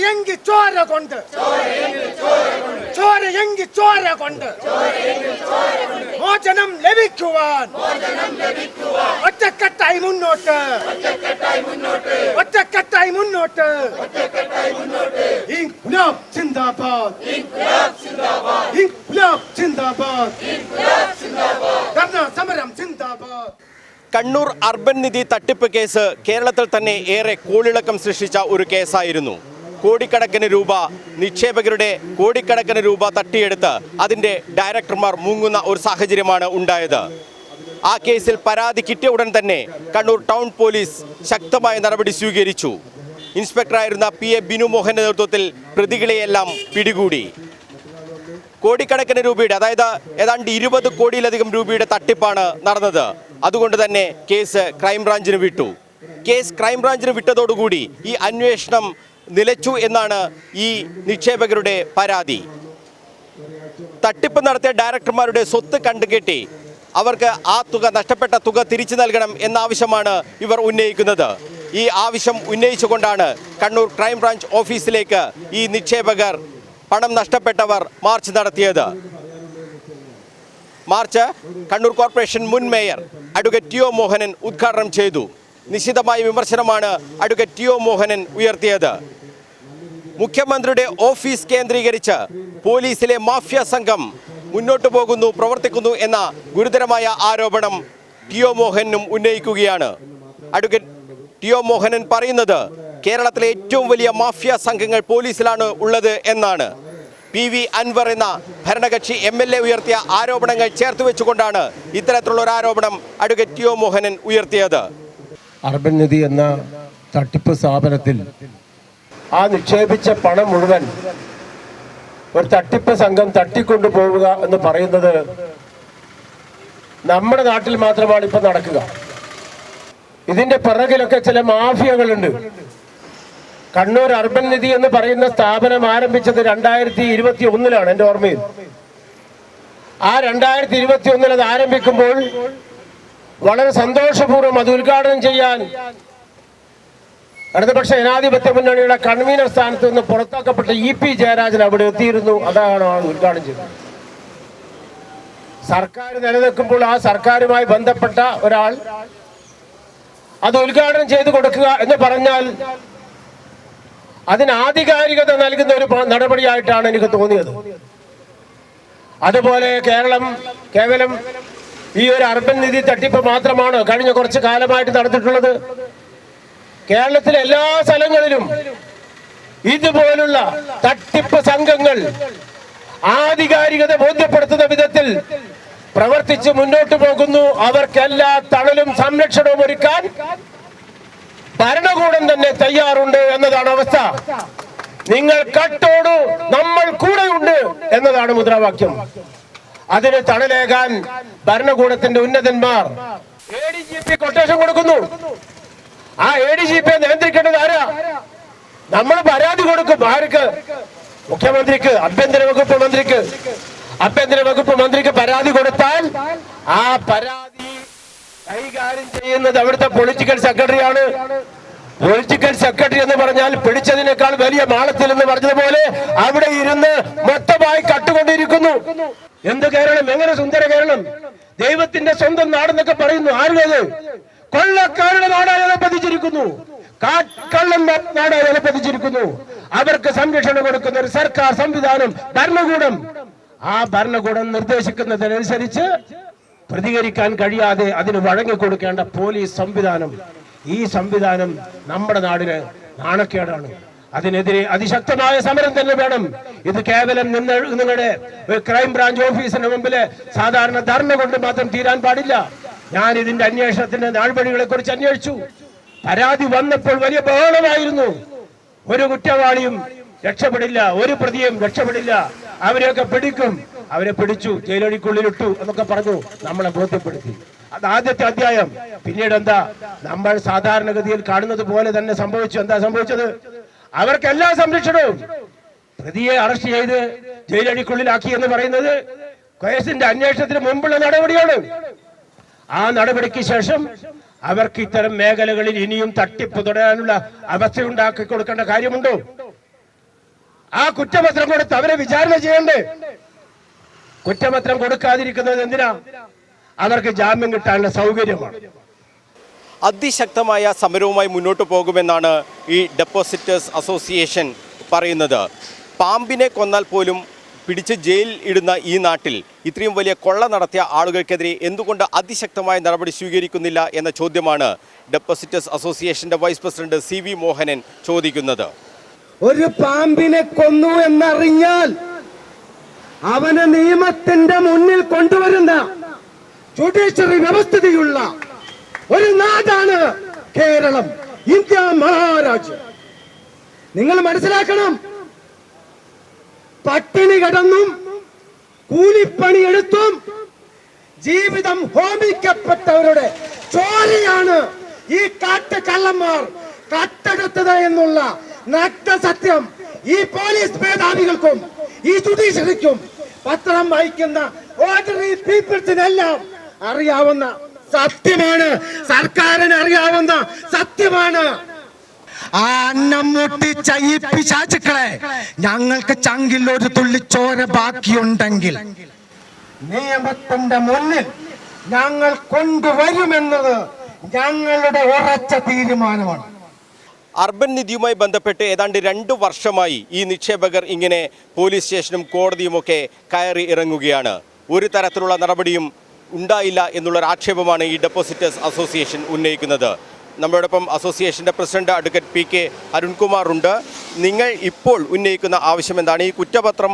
ചോരയെങ്കി ചോര കൊണ്ട്, ചോരയെങ്കി ചോര കൊണ്ട് മോചനം ലഭിക്കുവാൻ ഒറ്റക്കെട്ടായി മുന്നോട്ട്, ഒറ്റക്കെട്ടായി മുന്നോട്ട്. ഇൻക്ലാബ് സിന്ദാബാദ്, ഇൻക്ലാബ് സിന്ദാബാദ്, ധർണാ സമരം സിന്ദാബാദ്. കണ്ണൂർ അർബൻ നിധി തട്ടിപ്പ് കേസ് കേരളത്തിൽ തന്നെ ഏറെ കോളിളക്കം സൃഷ്ടിച്ച ഒരു കേസായിരുന്നു. കോടിക്കണക്കിന് രൂപ നിക്ഷേപകരുടെ കോടിക്കണക്കിന് രൂപ തട്ടിയെടുത്ത് അതിൻ്റെ ഡയറക്ടർമാർ മുങ്ങുന്ന ഒരു സാഹചര്യമാണ് ഉണ്ടായത്. ആ കേസിൽ പരാതി കിട്ടിയ ഉടൻ തന്നെ കണ്ണൂർ ടൗൺ പോലീസ് ശക്തമായ നടപടി സ്വീകരിച്ചു. ഇൻസ്പെക്ടറായിരുന്ന PA ബിനു മോഹന്റെ നേതൃത്വത്തിൽ പ്രതികളെയെല്ലാം പിടികൂടി. കോടിക്കണക്കിന് രൂപയുടെ, അതായത് ഏതാണ്ട് 20 കോടിയിലധികം രൂപയുടെ തട്ടിപ്പാണ് നടന്നത്. അതുകൊണ്ട് തന്നെ കേസ് ക്രൈംബ്രാഞ്ചിന് വിട്ടു. കേസ് ക്രൈംബ്രാഞ്ചിന് വിട്ടതോടുകൂടി ഈ അന്വേഷണം നിലച്ചു എന്നാണ് ഈ നിക്ഷേപകരുടെ പരാതി. തട്ടിപ്പ് നടത്തിയ ഡയറക്ടർമാരുടെ സ്വത്ത് കണ്ടുകെട്ടി അവർക്ക് ആ തുക, നഷ്ടപ്പെട്ട തുക തിരിച്ചു നൽകണം എന്ന ആവശ്യമാണ് ഇവർ ഉന്നയിക്കുന്നത്. ഈ ആവശ്യം ഉന്നയിച്ചുകൊണ്ടാണ് കണ്ണൂർ ക്രൈംബ്രാഞ്ച് ഓഫീസിലേക്ക് ഈ നിക്ഷേപകർ, പണം നഷ്ടപ്പെട്ടവർ മാർച്ച് നടത്തിയത്. മാർച്ച് കണ്ണൂർ കോർപ്പറേഷൻ മുൻ മേയർ അഡ്വക്കേറ്റ് ടി.ഒ. മോഹനൻ ഉദ്ഘാടനം ചെയ്തു. നിശിതമായ വിമർശനമാണ് അഡ്വക്കേറ്റ് ടി.ഒ. മോഹനൻ ഉയർത്തിയത്. മുഖ്യമന്ത്രിയുടെ ഓഫീസ് കേന്ദ്രീകരിച്ച് പോലീസിലെ മാഫിയ സംഘം മുന്നോട്ട് പോകുന്നു, പ്രവർത്തിക്കുന്നു എന്ന ഗുരുതരമായ ആരോപണം ടി.ഒ. മോഹനും ഉന്നയിക്കുകയാണ്. അഡ്വക്കേറ്റ് ടി.ഒ. മോഹനൻ പറയുന്നത് കേരളത്തിലെ ഏറ്റവും വലിയ മാഫിയ സംഘങ്ങൾ പോലീസിലാണ് ഉള്ളത് എന്നാണ്. PV അൻവർ എന്ന ഭരണകക്ഷി MLA ഉയർത്തിയ ആരോപണങ്ങൾ ചേർത്ത് വെച്ചുകൊണ്ടാണ് ഇത്തരത്തിലുള്ള ഒരു ആരോപണം അഡ്വക്കേറ്റ് ടി.ഒ. മോഹനൻ ഉയർത്തിയത്. അർബൻ നിധി എന്ന തട്ടിപ്പ് സ്ഥാപനത്തിൽ ആ നിക്ഷേപിച്ച പണം മുഴുവൻ ഒരു തട്ടിപ്പ് സംഘം തട്ടിക്കൊണ്ടു പോവുക എന്ന് പറയുന്നത് നമ്മുടെ നാട്ടിൽ മാത്രമാണ് ഇപ്പൊ നടക്കുക. ഇതിന്റെ പിറകിലൊക്കെ ചില മാഫിയകളുണ്ട്. കണ്ണൂർ അർബൻ നിധി എന്ന് പറയുന്ന സ്ഥാപനം ആരംഭിച്ചത് 2021 എൻ്റെ ഓർമ്മയിൽ. ആ 2021 അത് ആരംഭിക്കുമ്പോൾ വളരെ സന്തോഷപൂർവ്വം അത് ഉദ്ഘാടനം ചെയ്യാൻ ഇടതുപക്ഷ ജനാധിപത്യ മുന്നണിയുടെ കൺവീനർ സ്ഥാനത്ത് നിന്ന് പുറത്താക്കപ്പെട്ട EP ജയരാജൻ അവിടെ എത്തിയിരുന്നു. അതാണ് ഉദ്ഘാടനം ചെയ്തത്. സർക്കാർ നിലനിൽക്കുമ്പോൾ ആ സർക്കാരുമായി ബന്ധപ്പെട്ട ഒരാൾ അത് ഉദ്ഘാടനം ചെയ്തു കൊടുക്കുക എന്ന് പറഞ്ഞാൽ അതിന് ആധികാരികത നൽകുന്ന ഒരു നടപടിയായിട്ടാണ് എനിക്ക് തോന്നിയത്. അതുപോലെ കേരളം കേവലം ഈ ഒരു അർബൻ നിധി തട്ടിപ്പ് മാത്രമാണ് കഴിഞ്ഞ കുറച്ച് കാലമായിട്ട് നടന്നിട്ടുള്ളത്. കേരളത്തിലെ എല്ലാ സ്ഥലങ്ങളിലും ഇതുപോലുള്ള തട്ടിപ്പ് സംഘങ്ങൾ ആധികാരികത ബോധ്യപ്പെടുത്തുന്ന വിധത്തിൽ പ്രവർത്തിച്ച് മുന്നോട്ട് പോകുന്നു. അവർക്കെല്ലാ തണലും സംരക്ഷണവും ഒരുക്കാൻ ഭരണകൂടം തന്നെ തയ്യാറുണ്ട് എന്നതാണ് അവസ്ഥ. നിങ്ങൾ കട്ടോടു, നമ്മൾ കൂടെയുണ്ട് എന്നതാണ് മുദ്രാവാക്യം. അതിന് തണലേകാൻ ഭരണകൂടത്തിന്റെ ഉന്നതന്മാർ ADGP കൊട്ടേഷൻ കൊടുക്കുന്നു. ആ ADGP നിയന്ത്രിക്കേണ്ടത് ആരാ? നമ്മൾ പരാതി കൊടുക്കും. ആർക്ക്? മുഖ്യമന്ത്രിക്ക്, ആഭ്യന്തര വകുപ്പ് മന്ത്രിക്ക് പരാതി കൊടുത്താൽ ആ പരാതി കൈകാര്യം ചെയ്യുന്നത് അവിടുത്തെ പൊളിറ്റിക്കൽ സെക്രട്ടറിയാണ്. പൊളിറ്റിക്കൽ സെക്രട്ടറി എന്ന് പറഞ്ഞാൽ പിടിച്ചതിനേക്കാൾ വലിയ മാളത്തിൽ എന്ന് പറഞ്ഞതുപോലെ അവിടെ ഇരുന്ന് മൊത്തമായി കട്ടുകൊണ്ടിരിക്കുന്നു. എന്ത് കേരളം? എങ്ങനെ സുന്ദര കേരളം? ദൈവത്തിന്റെ സ്വന്തം നാടെന്നൊക്കെ പറയുന്നു. ആരുടേത്? കൊള്ളക്കാരുടെ നാടായി പതിച്ചിരിക്കുന്നു. കള്ളം നാടായി പതിച്ചിരിക്കുന്നു. അവർക്ക് സംരക്ഷണം കൊടുക്കുന്ന ഒരു സർക്കാർ സംവിധാനം, ഭരണകൂടം. ആ ഭരണകൂടം നിർദ്ദേശിക്കുന്നതിനനുസരിച്ച് പ്രതികരിക്കാൻ കഴിയാതെ അതിന് വഴങ്ങിക്കൊടുക്കേണ്ട പോലീസ് സംവിധാനം, ഈ സംവിധാനം നമ്മുടെ നാടിന് നാണക്കേടാണ്. അതിനെതിരെ അതിശക്തമായ സമരം തന്നെ വേണം. ഇത് കേവലം നിങ്ങളുടെ ക്രൈംബ്രാഞ്ച് ഓഫീസിന് മുമ്പില് സാധാരണ ധർണ കൊണ്ട് മാത്രം തീരാൻ പാടില്ല. ഞാൻ ഇതിന്റെ അന്വേഷണത്തിന്റെ നാൾവഴികളെ കുറിച്ച് അന്വേഷിച്ചു. പരാതി വന്നപ്പോൾ വലിയ ബഹളമായിരുന്നു. ഒരു കുറ്റവാളിയും രക്ഷപ്പെടില്ല, ഒരു പ്രതിയും രക്ഷപ്പെടില്ല, അവരെയൊക്കെ പിടിക്കും, അവരെ പിടിച്ചു ജയിലടിക്കുള്ളിലിട്ടു എന്നൊക്കെ പറഞ്ഞു നമ്മളെ ബോധ്യപ്പെടുത്തി. അത് ആദ്യത്തെ അധ്യായം. പിന്നീട് എന്താ? നമ്മൾ സാധാരണഗതിയിൽ കാണുന്നത് പോലെ തന്നെ സംഭവിച്ചു. എന്താ സംഭവിച്ചത്? അവർക്ക് എല്ലാ സംരക്ഷണവും. പ്രതിയെ അറസ്റ്റ് ചെയ്ത് ജയിലടിക്കുള്ളിലാക്കി എന്ന് പറയുന്നത് കേസിന്റെ അന്വേഷണത്തിന് മുമ്പുള്ള നടപടിയാണ്. ആ നടപടിക്ക് ശേഷം അവർക്ക് ഇത്തരം മേഖലകളിൽ ഇനിയും തട്ടിപ്പ് തുടരാനുള്ള അവസ്ഥ ഉണ്ടാക്കി കൊടുക്കേണ്ട കാര്യമുണ്ടോ? ആ കുറ്റപത്രം കൊടുത്ത് അവരെ വിചാരണ ചെയ്യണ്ടേ? കുറ്റപത്രം കൊടുക്കാതിരിക്കുന്നത് എന്തിനാ? അവർക്ക് ജാമ്യം കിട്ടാനുള്ള സൗകര്യമാണ്. അതിശക്തമായ സമരവുമായി മുന്നോട്ട് പോകുമെന്നാണ് ഈ ഡെപ്പോസിറ്റേഴ്സ് അസോസിയേഷൻ പറയുന്നത്. പാമ്പിനെ കൊന്നാൽ പോലും പിടിച്ച് ജയിലിൽ ഇടുന്ന ഈ നാട്ടിൽ ഇത്രയും വലിയ കൊള്ള നടത്തിയ ആളുകൾക്കെതിരെ എന്തുകൊണ്ട് അതിശക്തമായ നടപടി സ്വീകരിക്കുന്നില്ല എന്ന ചോദ്യമാണ് ഡെപ്പോസിറ്റേഴ്സ് അസോസിയേഷന്റെ വൈസ് പ്രസിഡന്റ് CV മോഹനൻ ചോദിക്കുന്നത്. ഒരു പാമ്പിനെ കൊന്നു എന്നറിഞ്ഞാൽ അവനെ നിയമത്തിന്റെ മുന്നിൽ കൊണ്ടുവരുന്ന ജുഡീഷ്യറി വ്യവസ്ഥിതിയുള്ള ഒരു നാടാണ് കേരളം, ഇന്ത്യ മഹാരാജ്യം. നിങ്ങൾ മനസ്സിലാക്കണം, പട്ടിണി കിടന്നും കൂലിപ്പണിയെടുത്തും ജീവിതം ഹോമിക്കപ്പെട്ടവരുടെ ചോരയാണ് ഈ കാട്ടുകള്ളന്മാർ കട്ടെടുത്തത് എന്നുള്ള നഗ്നസത്യം ഈ പോലീസ് മേധാവികൾക്കും ഈ ജുഡീഷ്യറിക്കും പത്രം വായിക്കുന്ന ഓർഡിനറി പീപ്പിൾസിനെല്ലാം അറിയാവുന്ന സത്യമാണ്, സർക്കാരിന് അറിയാവുന്ന സത്യമാണ്. ആ അന്നം മുട്ടിച്ച ഈ പിശാചുക്കളെ ഞങ്ങൾക്ക് ചങ്കിൽ ഒരു തുള്ളി ചോര ബാക്കിയുണ്ടെങ്കിൽ നിയമത്തിന്റെ മുന്നിൽ ഞങ്ങൾ കൊണ്ടുവരുമെന്നത് ഞങ്ങളുടെ ഉറച്ച തീരുമാനമാണ്. അർബൻ നിധിയുമായി ബന്ധപ്പെട്ട് ഏതാണ്ട് 2 വർഷമായി ഈ നിക്ഷേപകർ ഇങ്ങനെ പോലീസ് സ്റ്റേഷനും കോടതിയുമൊക്കെ കയറി ഇറങ്ങുകയാണ്. ഒരു തരത്തിലുള്ള നടപടിയും ഉണ്ടായില്ല എന്നുള്ളൊരു ആക്ഷേപമാണ് ഈ ഡെപ്പോസിറ്റേഴ്സ് അസോസിയേഷൻ ഉന്നയിക്കുന്നത്. നമ്മളോടൊപ്പം അസോസിയേഷന്റെ പ്രസിഡന്റ് അഡ്വക്കേറ്റ് PK അരുൺകുമാർ ഉണ്ട്. നിങ്ങൾ ഇപ്പോൾ ഉന്നയിക്കുന്ന ആവശ്യം എന്താണ്? ഈ കുറ്റപത്രം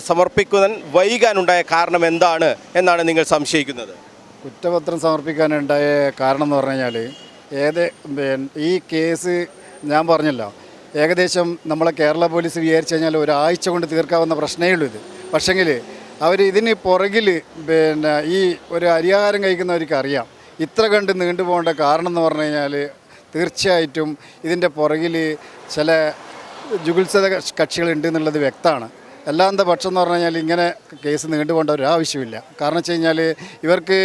സമർപ്പിക്കാൻ വൈകാനുണ്ടായ കാരണം എന്താണ് എന്നാണ് നിങ്ങൾ സംശയിക്കുന്നത്? കുറ്റപത്രം സമർപ്പിക്കാനുണ്ടായ കാരണം എന്ന് പറഞ്ഞു കഴിഞ്ഞാൽ ഈ കേസ് ഞാൻ പറഞ്ഞല്ലോ, ഏകദേശം നമ്മളെ കേരള പോലീസ് വിചാരിച്ചു കഴിഞ്ഞാൽ ഒരാഴ്ച കൊണ്ട് തീർക്കാവുന്ന പ്രശ്നമേ ഉള്ളൂ ഇത്. പക്ഷെങ്കിൽ അവർ ഇതിന് പുറകിൽ ഈ ഒരു അരിയാഹാരം കഴിക്കുന്നവർക്ക് അറിയാം ഇത്ര കണ്ട് നീണ്ടുപോകേണ്ട കാരണം എന്ന് പറഞ്ഞു കഴിഞ്ഞാൽ തീർച്ചയായിട്ടും ഇതിൻ്റെ പുറകിൽ ചില ജുഗുത്സത കക്ഷികളുണ്ട് എന്നുള്ളത് വ്യക്തമാണ്. അല്ലാത്ത പക്ഷം എന്ന് പറഞ്ഞു കഴിഞ്ഞാൽ ഇങ്ങനെ കേസ് നീണ്ടുപോകേണ്ട ഒരു ആവശ്യമില്ല. കാരണം വെച്ച് കഴിഞ്ഞാൽ ഇവർക്ക്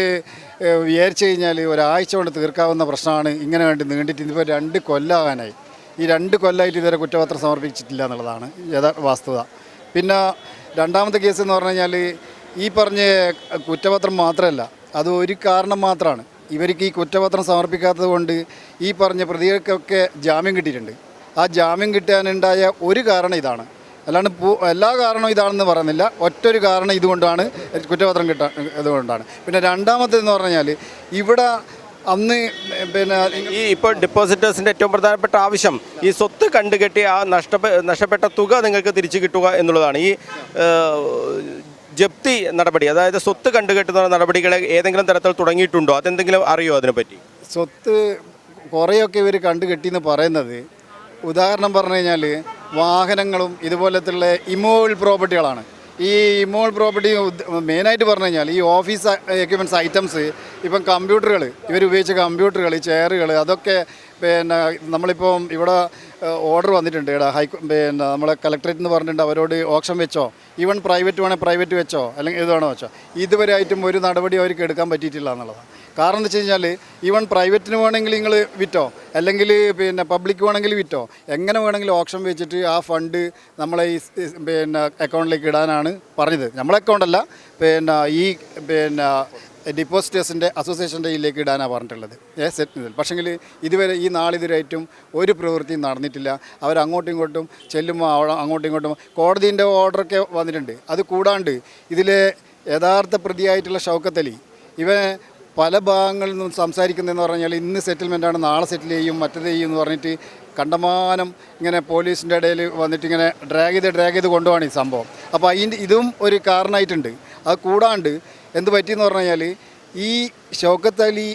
വിചാരിച്ചു കഴിഞ്ഞാൽ ഒരാഴ്ച കൊണ്ട് തീർക്കാവുന്ന പ്രശ്നമാണ് ഇങ്ങനെ വേണ്ടി നീണ്ടിട്ട് ഇതിപ്പോൾ 2 കൊല്ലമാകാനായി. ഈ 2 കൊല്ലമായിട്ട് ഇതുവരെ കുറ്റപത്രം സമർപ്പിച്ചിട്ടില്ല എന്നുള്ളതാണ് വാസ്തവത. പിന്നെ രണ്ടാമത്തെ കേസ് എന്ന് പറഞ്ഞു കഴിഞ്ഞാൽ ഈ പറഞ്ഞ കുറ്റപത്രം മാത്രമല്ല, അത് ഒരു കാരണം മാത്രമാണ്. ഇവർക്ക് ഈ കുറ്റപത്രം സമർപ്പിക്കാത്തത് കൊണ്ട് ഈ പറഞ്ഞ പ്രതികൾക്കൊക്കെ ജാമ്യം കിട്ടിയിട്ടുണ്ട്. ആ ജാമ്യം കിട്ടാനുണ്ടായ ഒരു കാരണം ഇതാണ്, അല്ലാണ്ട് എല്ലാ കാരണവും ഇതാണെന്ന് പറയുന്നില്ല. ഒറ്റൊരു കാരണം ഇതുകൊണ്ടാണ് കുറ്റപത്രം ഇതുകൊണ്ടാണ്. പിന്നെ രണ്ടാമത്തേതെന്ന് പറഞ്ഞാൽ ഇവിടെ അന്ന് ഈ ഇപ്പോൾ ഡെപ്പോസിറ്റേഴ്സിൻ്റെ ഏറ്റവും പ്രധാനപ്പെട്ട ആവശ്യം ഈ സ്വത്ത് കണ്ടുകെട്ടി ആ നഷ്ടപ്പെട്ട തുക നിങ്ങൾക്ക് തിരിച്ചു കിട്ടുക എന്നുള്ളതാണ്. ഈ ജപ്തി നടപടി, അതായത് സ്വത്ത് കണ്ടുകെട്ടുന്ന നടപടികളെ ഏതെങ്കിലും തരത്തിൽ തുടങ്ങിയിട്ടുണ്ടോ? അതെന്തെങ്കിലും അറിയോ അതിനെപ്പറ്റി? സ്വത്ത് കുറേയൊക്കെ ഇവർ കണ്ടുകെട്ടിയെന്ന് പറയുന്നത്, ഉദാഹരണം പറഞ്ഞു കഴിഞ്ഞാൽ വാഹനങ്ങളും ഇതുപോലത്തുള്ള ഇമോവൽ പ്രോപ്പർട്ടികളാണ്. ഈ ഇമോവൽ പ്രോപ്പർട്ടി മെയിനായിട്ട് പറഞ്ഞു കഴിഞ്ഞാൽ ഈ ഓഫീസ് എക്യുപ്മെൻറ്റ്സ് ഐറ്റംസ്, ഇപ്പം കമ്പ്യൂട്ടറുകൾ, ഇവർ ഉപയോഗിച്ച കമ്പ്യൂട്ടറുകൾ, ചെയറുകൾ, അതൊക്കെ നമ്മളിപ്പം ഇവിടെ ഓർഡർ വന്നിട്ടുണ്ട്. ഇവിടെ നമ്മളെ കളക്ടറേറ്റ് എന്ന് പറഞ്ഞിട്ടുണ്ട് അവരോട് ഓപ്ഷൻ വെച്ചോ, ഈവൻ പ്രൈവറ്റ് വേണേൽ പ്രൈവറ്റ് വെച്ചോ, അല്ലെങ്കിൽ ഇത് വേണോ വെച്ചോ. ഇതുവരെ ആയിട്ടും ഒരു നടപടി അവർക്ക് എടുക്കാൻ പറ്റിയിട്ടില്ല എന്നുള്ളതാണ്. കാരണം എന്താ വെച്ച് കഴിഞ്ഞാൽ ഈവൻ പ്രൈവറ്റിന് വേണമെങ്കിൽ നിങ്ങൾ വിറ്റോ, അല്ലെങ്കിൽ പബ്ലിക് വേണമെങ്കിൽ വിറ്റോ, എങ്ങനെ വേണമെങ്കിലും ഓപ്ഷൻ വെച്ചിട്ട് ആ ഫണ്ട് നമ്മളെ ഈ അക്കൗണ്ടിലേക്ക് ഇടാനാണ് പറഞ്ഞത്. നമ്മളെ അക്കൗണ്ടല്ല, ഈ ഡെപ്പോസിറ്റേഴ്സിൻ്റെ അസോസിയേഷൻ്റെ ഇതിലേക്ക് ഇടാനാണ് പറഞ്ഞിട്ടുള്ളത്. പക്ഷേങ്കിൽ ഇതുവരെ ഈ നാളിതുവരെയായിട്ടും ഒരു പ്രവൃത്തിയും നടന്നിട്ടില്ല. അവരങ്ങോട്ടും ഇങ്ങോട്ടും ചെല്ലുമ്പോൾ അങ്ങോട്ടും ഇങ്ങോട്ടും കോടതിൻ്റെ ഓർഡറൊക്കെ വന്നിട്ടുണ്ട്. അത് കൂടാണ്ട് ഇതിലെ യഥാർത്ഥ പ്രതിയായിട്ടുള്ള ഷൗക്കത്ത് അലി ഇവൻ പല ഭാഗങ്ങളിൽ നിന്നും സംസാരിക്കുന്നതെന്ന് പറഞ്ഞാൽ ഇന്ന് സെറ്റിൽമെൻറ്റാണ്, നാളെ സെറ്റിൽ ചെയ്യും, മറ്റത് ചെയ്യും എന്ന് പറഞ്ഞിട്ട് കണ്ടമാനം ഇങ്ങനെ പോലീസിൻ്റെ ഇടയിൽ വന്നിട്ട് ഇങ്ങനെ ഡ്രാഗ് ചെയ്ത് കൊണ്ടുപോവാണ് ഈ സംഭവം. അപ്പോൾ ഇതും ഒരു കാരണമായിട്ടുണ്ട്. അത് കൂടാണ്ട് എന്ത് പറ്റിയെന്ന് പറഞ്ഞു കഴിഞ്ഞാൽ ഈ ഷൗക്കത്ത് അലി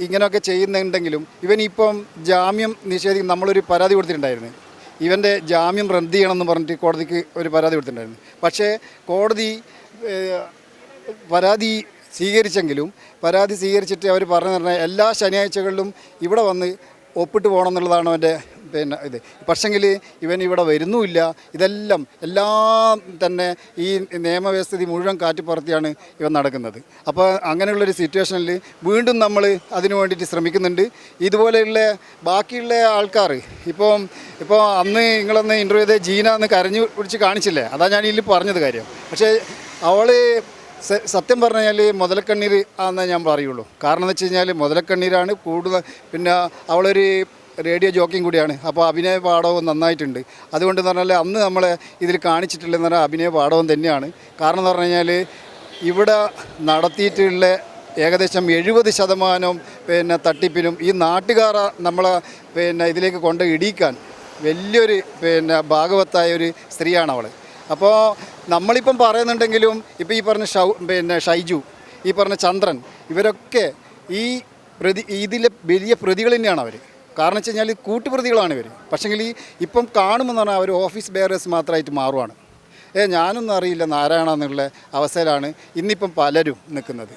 ഇങ്ങനെയൊക്കെ ചെയ്യുന്നുണ്ടെങ്കിലും ഇവനിപ്പം ജാമ്യം നിഷേധിക്കും. നമ്മളൊരു പരാതി കൊടുത്തിട്ടുണ്ടായിരുന്നു, ഇവൻ്റെ ജാമ്യം റദ്ദ് ചെയ്യണമെന്ന് പറഞ്ഞിട്ട് കോടതിക്ക് ഒരു പരാതി കൊടുത്തിട്ടുണ്ടായിരുന്നു. പക്ഷേ കോടതി പരാതി സ്വീകരിച്ചെങ്കിലും പരാതി സ്വീകരിച്ചിട്ട് അവർ പറഞ്ഞു പറഞ്ഞാൽ എല്ലാ ശനിയാഴ്ചകളിലും ഇവിടെ വന്ന് ഒപ്പിട്ട് പോകണം എന്നുള്ളതാണ് അവൻ്റെ ഇത്. പക്ഷെങ്കിൽ ഇവൻ ഇവിടെ വരുന്നുമില്ല. എല്ലാം തന്നെ ഈ നിയമവ്യവസ്ഥിതി മുഴുവൻ കാറ്റിപ്പുറത്തിയാണ് ഇവൻ നടക്കുന്നത്. അപ്പോൾ അങ്ങനെയുള്ളൊരു സിറ്റുവേഷനിൽ വീണ്ടും നമ്മൾ അതിനു വേണ്ടിയിട്ട് ശ്രമിക്കുന്നുണ്ട്. ഇതുപോലെയുള്ള ബാക്കിയുള്ള ആൾക്കാർ ഇപ്പോൾ അന്ന് നിങ്ങളന്ന് ഇൻ്റർവ്യൂ ചെയ്ത ജീന എന്ന് കരഞ്ഞു പിടിച്ച് കാണിച്ചില്ലേ, അതാ ഞാൻ ഇതിൽ പറഞ്ഞത് കാര്യം. പക്ഷേ അവൾ സത്യം പറഞ്ഞു കഴിഞ്ഞാൽ മുതലക്കണ്ണീർ ആണെന്നേ ഞാൻ പറയുള്ളൂ. കാരണം എന്ന് വെച്ച് കഴിഞ്ഞാൽ മുതലക്കണ്ണീരാണ് കൂടുതൽ. പിന്നെ അവളൊരു റേഡിയോ ജോക്കിയും കൂടിയാണ്. അപ്പോൾ അഭിനയ പാഠവും നന്നായിട്ടുണ്ട്. അതുകൊണ്ട് എന്ന് പറഞ്ഞാൽ അന്ന് നമ്മളെ ഇതിൽ കാണിച്ചിട്ടുള്ളതെന്ന് പറഞ്ഞാൽ അഭിനയ പാഠവും തന്നെയാണ്. കാരണം എന്ന് പറഞ്ഞു കഴിഞ്ഞാൽ ഇവിടെ നടത്തിയിട്ടുള്ള ഏകദേശം 70% പിന്നെ തട്ടിപ്പിനും ഈ നാട്ടുകാർ നമ്മളെ ഇതിലേക്ക് കൊണ്ട് ഇടിക്കാൻ വലിയൊരു ഭാഗവത്തായ ഒരു സ്ത്രീയാണ് അവൾ. അപ്പോൾ നമ്മളിപ്പം പറയുന്നുണ്ടെങ്കിലും ഇപ്പോൾ ഈ പറഞ്ഞ ഷൈജു, ഈ പറഞ്ഞ ചന്ദ്രൻ, ഇവരൊക്കെ ഇതിലെ വലിയ പ്രതികൾ തന്നെയാണ് അവർ. കാരണം വെച്ച് കഴിഞ്ഞാൽ കൂട്ടുപ്രതികളാണ് ഇവർ. പക്ഷേങ്കിൽ ഇപ്പം കാണുമെന്ന് പറഞ്ഞാൽ അവർ ഓഫീസ് ബെയറേഴ്സ് മാത്രമായിട്ട് മാറുവാണ്. ഞാനൊന്നും അറിയില്ല നാരായണെന്നുള്ള അവസ്ഥയിലാണ് ഇന്നിപ്പം പലരും നിൽക്കുന്നത്.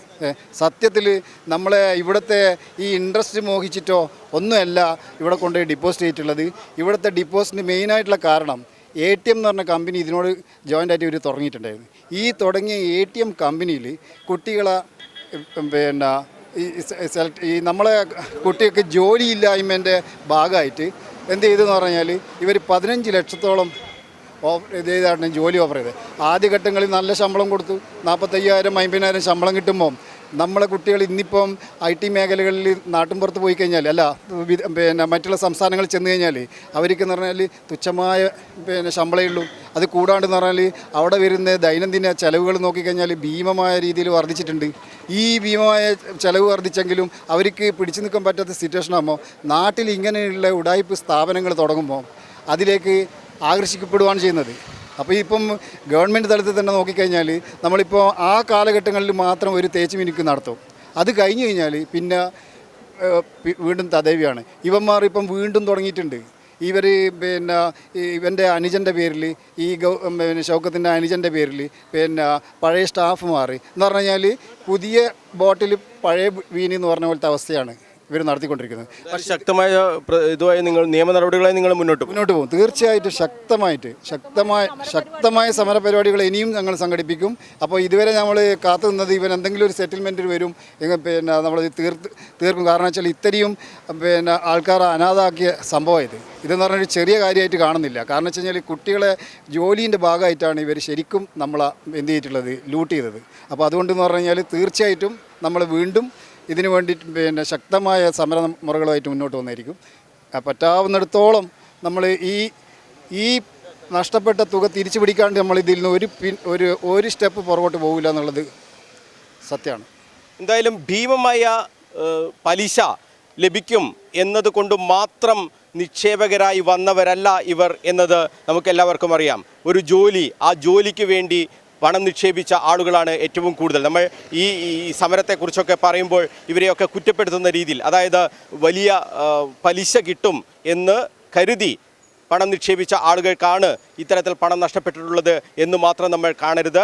സത്യത്തിൽ നമ്മളെ ഇവിടുത്തെ ഈ ഇൻട്രസ്റ്റ് മോഹിച്ചിട്ടോ ഒന്നുമല്ല ഇവിടെ കൊണ്ടുപോയി ഡിപ്പോസിറ്റ് ചെയ്തിട്ടുള്ളത്. ഇവിടുത്തെ ഡിപ്പോസിറ്റിന് മെയിനായിട്ടുള്ള കാരണം ATM എന്ന് പറഞ്ഞ കമ്പനി ഇതിനോട് ജോയിൻ്റ് ആയിട്ട് ഇവർ തുടങ്ങിയിട്ടുണ്ടായിരുന്നു. ഈ തുടങ്ങിയ ATM കമ്പനിയിൽ കുട്ടികളെ ഈ നമ്മളെ കുട്ടികൾക്ക് ജോലിയില്ലായ്മേൻ്റെ ഭാഗമായിട്ട് എന്ത് ചെയ്തെന്ന് പറഞ്ഞാൽ ഇവർ 15 ലക്ഷത്തോളം ഇത് ചെയ്താണ് ജോലി ഓഫർ ചെയ്തത്. ആദ്യഘട്ടങ്ങളിൽ നല്ല ശമ്പളം കൊടുത്തു. 45,000 50,000 ശമ്പളം കിട്ടുമ്പം നമ്മളെ കുട്ടികൾ ഇന്നിപ്പം IT മേഖലകളിൽ നാട്ടിൻപുറത്ത് പോയി കഴിഞ്ഞാൽ മറ്റുള്ള സംസ്ഥാനങ്ങളിൽ ചെന്ന് കഴിഞ്ഞാൽ അവർക്കെന്ന് പറഞ്ഞാൽ തുച്ഛമായ ശമ്പളമേ ഉള്ളൂ. അത് കൂടാണ്ടെന്ന് പറഞ്ഞാൽ അവിടെ വരുന്ന ദൈനംദിന ചിലവുകൾ നോക്കിക്കഴിഞ്ഞാൽ ഭീമമായ രീതിയിൽ വർദ്ധിച്ചിട്ടുണ്ട്. ഈ ഭീമമായ ചിലവ് വർദ്ധിച്ചെങ്കിലും അവർക്ക് പിടിച്ചു നിൽക്കാൻ പറ്റാത്ത സിറ്റുവേഷൻ ആകുമ്പോൾ നാട്ടിൽ ഇങ്ങനെയുള്ള ഉടായ്പ സ്ഥാപനങ്ങൾ തുടങ്ങുമ്പോൾ അതിലേക്ക് ആകർഷിക്കപ്പെടുകയാണ് ചെയ്യുന്നത്. അപ്പോൾ ഇപ്പം ഗവൺമെൻറ് തലത്തിൽ തന്നെ നോക്കിക്കഴിഞ്ഞാൽ നമ്മളിപ്പോൾ ആ കാലഘട്ടങ്ങളിൽ മാത്രം ഒരു തേച്ച് മിനുക്ക് നടത്തും. അത് കഴിഞ്ഞ് കഴിഞ്ഞാൽ പിന്നെ വീണ്ടും തദൈവ്യമാണ്. ഇവന്മാർ ഇപ്പം വീണ്ടും തുടങ്ങിയിട്ടുണ്ട്. ഇവർ ഇവൻ്റെ അനുജൻ്റെ പേരിൽ ഈ ഷൗക്കത്തിൻ്റെ അനുജൻ്റെ പേരിൽ പഴയ സ്റ്റാഫുമാർ എന്ന് പറഞ്ഞു കഴിഞ്ഞാൽ പുതിയ ബോട്ടിൽ പഴയ വീനി എന്ന് പറഞ്ഞ പോലത്തെ അവസ്ഥയാണ് ഇവർ നടത്തിക്കൊണ്ടിരിക്കുന്നത്. ശക്തമായ ഇതുമായി നിങ്ങൾ നിയമ നടപടികളായി നിങ്ങൾ മുന്നോട്ട് പോകും. തീർച്ചയായിട്ടും ശക്തമായ സമര പരിപാടികൾ ഇനിയും ഞങ്ങൾ സംഘടിപ്പിക്കും. അപ്പോൾ ഇതുവരെ നമ്മൾ കാത്തു നിന്നത് ഇവൻ എന്തെങ്കിലും ഒരു സെറ്റിൽമെൻറ്റിൽ വരും, നമ്മൾ തീർക്കും. കാരണം വെച്ചാൽ ഇത്രയും ആൾക്കാർ അനാഥാക്കിയ സംഭവം ഇതെന്ന് പറഞ്ഞൊരു ചെറിയ കാര്യമായിട്ട് കാണുന്നില്ല. കാരണം വെച്ച് കഴിഞ്ഞാൽ കുട്ടികളെ ജോലീൻ്റെ ഭാഗമായിട്ടാണ് ഇവർ ശരിക്കും നമ്മളെ എന്ത് ചെയ്തിട്ടുള്ളത്, ലൂട്ട് ചെയ്തത്. അപ്പോൾ അതുകൊണ്ടെന്ന് പറഞ്ഞു കഴിഞ്ഞാൽ തീർച്ചയായിട്ടും നമ്മൾ വീണ്ടും ഇതിനു വേണ്ടി ശക്തമായ സമര മുറകളുമായിട്ട് മുന്നോട്ട് വന്നായിരിക്കും. പറ്റാവുന്നിടത്തോളം നമ്മൾ ഈ നഷ്ടപ്പെട്ട തുക തിരിച്ചു പിടിക്കാണ്ട് നമ്മൾ ഇതിൽ നിന്ന് ഒരു സ്റ്റെപ്പ് പുറകോട്ട് പോകില്ല എന്നുള്ളത് സത്യമാണ്. എന്തായാലും ഭീമമായ പലിശ ലഭിക്കും എന്നതുകൊണ്ട് മാത്രം നിക്ഷേപകരായി വന്നവരല്ല ഇവർ എന്നത് നമുക്കെല്ലാവർക്കും അറിയാം. ഒരു ജോലി, ആ ജോലിക്ക് വേണ്ടി പണം നിക്ഷേപിച്ച ആളുകളാണ് ഏറ്റവും കൂടുതൽ. നമ്മൾ ഈ സമരത്തെക്കുറിച്ചൊക്കെ പറയുമ്പോൾ ഇവരെയൊക്കെ കുറ്റപ്പെടുത്തുന്ന രീതിയിൽ, അതായത് വലിയ പലിശ കിട്ടും എന്ന് കരുതി പണം നിക്ഷേപിച്ച ആളുകൾക്കാണ് ഇത്തരത്തിൽ പണം നഷ്ടപ്പെട്ടിട്ടുള്ളത് എന്ന് മാത്രം നമ്മൾ കാണരുത്.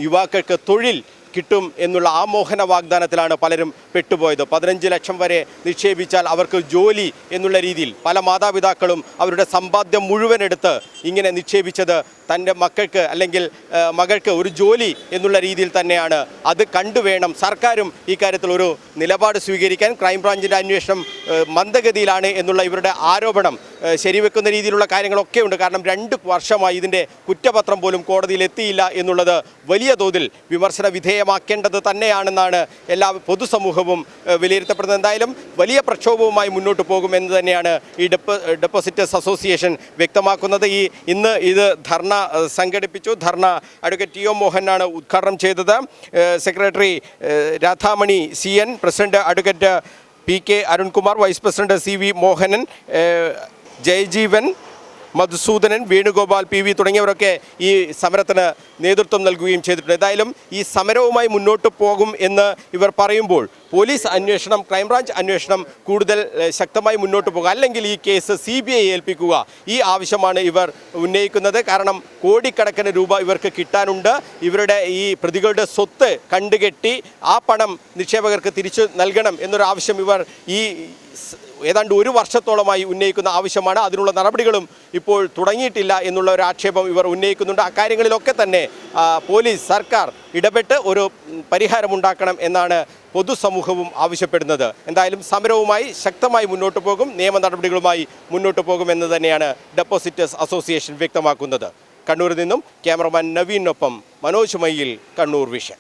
യുവാക്കൾക്ക് തൊഴിൽ കിട്ടും എന്നുള്ള ആ മോഹന വാഗ്ദാനത്തിലാണ് പലരും പെട്ടുപോയത്. 15 ലക്ഷം വരെ നിക്ഷേപിച്ചാൽ അവർക്ക് ജോലി എന്നുള്ള രീതിയിൽ പല മാതാപിതാക്കളും അവരുടെ സമ്പാദ്യം മുഴുവൻ എടുത്ത് ഇങ്ങനെ നിക്ഷേപിച്ചത് തൻ്റെ മക്കൾക്ക് അല്ലെങ്കിൽ മകൾക്ക് ഒരു ജോലി എന്നുള്ള രീതിയിൽ തന്നെയാണ്. അത് കണ്ടുവേണം സർക്കാരും ഈ കാര്യത്തിൽ ഒരു നിലപാട് സ്വീകരിക്കാൻ. ക്രൈംബ്രാഞ്ചിൻ്റെ അന്വേഷണം മന്ദഗതിയിലാണ് എന്നുള്ള ഇവരുടെ ആരോപണം ശരിവെക്കുന്ന രീതിയിലുള്ള കാര്യങ്ങളൊക്കെ ഉണ്ട്. കാരണം 2 വർഷമായി ഇതിൻ്റെ കുറ്റപത്രം പോലും കോടതിയിൽ എത്തിയില്ല എന്നുള്ളത് വലിയ തോതിൽ വിമർശന വിധേയമാക്കേണ്ടത് തന്നെയാണെന്നാണ് എല്ലാ പൊതുസമൂഹവും വിലയിരുത്തപ്പെടുന്നത്. എന്തായാലും വലിയ പ്രക്ഷോഭവുമായി മുന്നോട്ട് പോകുമെന്ന് തന്നെയാണ് ഈ ഡെപ്പോസിറ്റേഴ്സ് അസോസിയേഷൻ വ്യക്തമാക്കുന്നത്. ഇന്ന് ഇത് ധർണ സംഘടിപ്പിച്ചു. ധർണ അഡ്വക്കേറ്റ് ടി ഒ മോഹനാണ് ഉദ്ഘാടനം ചെയ്തത്. Secretary Radhamani CN, president advocate PK Arunkumar, vice president CV Mohanan, Jayajeevan, Madhusoodanan, Venugopal PV തുടങ്ങിയവരൊക്കെ ഈ സമരത്തിന് നേതൃത്വം നൽകുകയും ചെയ്തിട്ടുണ്ട്. ഏതായാലും ഈ സമരവുമായി മുന്നോട്ട് പോകും എന്ന് ഇവർ പറയുമ്പോൾ പോലീസ് അന്വേഷണം, ക്രൈംബ്രാഞ്ച് അന്വേഷണം കൂടുതൽ ശക്തമായി മുന്നോട്ട് പോകുക, അല്ലെങ്കിൽ ഈ കേസ് CBI ഏൽപ്പിക്കുക, ഈ ആവശ്യമാണ് ഇവർ ഉന്നയിക്കുന്നത്. കാരണം കോടിക്കണക്കിന് രൂപ ഇവർക്ക് കിട്ടാനുണ്ട്. ഇവരുടെ ഈ പ്രതികളുടെ സ്വത്ത് കണ്ടുകെട്ടി ആ പണം നിക്ഷേപകർക്ക് തിരിച്ചു നൽകണം എന്നൊരു ആവശ്യം ഇവർ ഈ ഏതാണ്ട് ഒരു വർഷത്തോളമായി ഉന്നയിക്കുന്ന ആവശ്യമാണ്. അതിനുള്ള നടപടികളും ഇപ്പോൾ തുടങ്ങിയിട്ടില്ല എന്നുള്ള ഒരു ആക്ഷേപം ഇവർ ഉന്നയിക്കുന്നുണ്ട്. അക്കാര്യങ്ങളിലൊക്കെ തന്നെ പോലീസ്, സർക്കാർ ഇടപെട്ട് ഒരു പരിഹാരമുണ്ടാക്കണം എന്നാണ് പൊതുസമൂഹവും ആവശ്യപ്പെടുന്നത്. എന്തായാലും സമരവുമായി ശക്തമായി മുന്നോട്ട് പോകും, നിയമ നടപടികളുമായി മുന്നോട്ട് പോകുമെന്ന് തന്നെയാണ് ഡെപ്പോസിറ്റേഴ്സ് അസോസിയേഷൻ വ്യക്തമാക്കുന്നത്. കണ്ണൂരിൽ നിന്നും ക്യാമറമാൻ നവീനൊപ്പം മനോജ് മയ്യിൽ, കണ്ണൂർ വിഷൻ.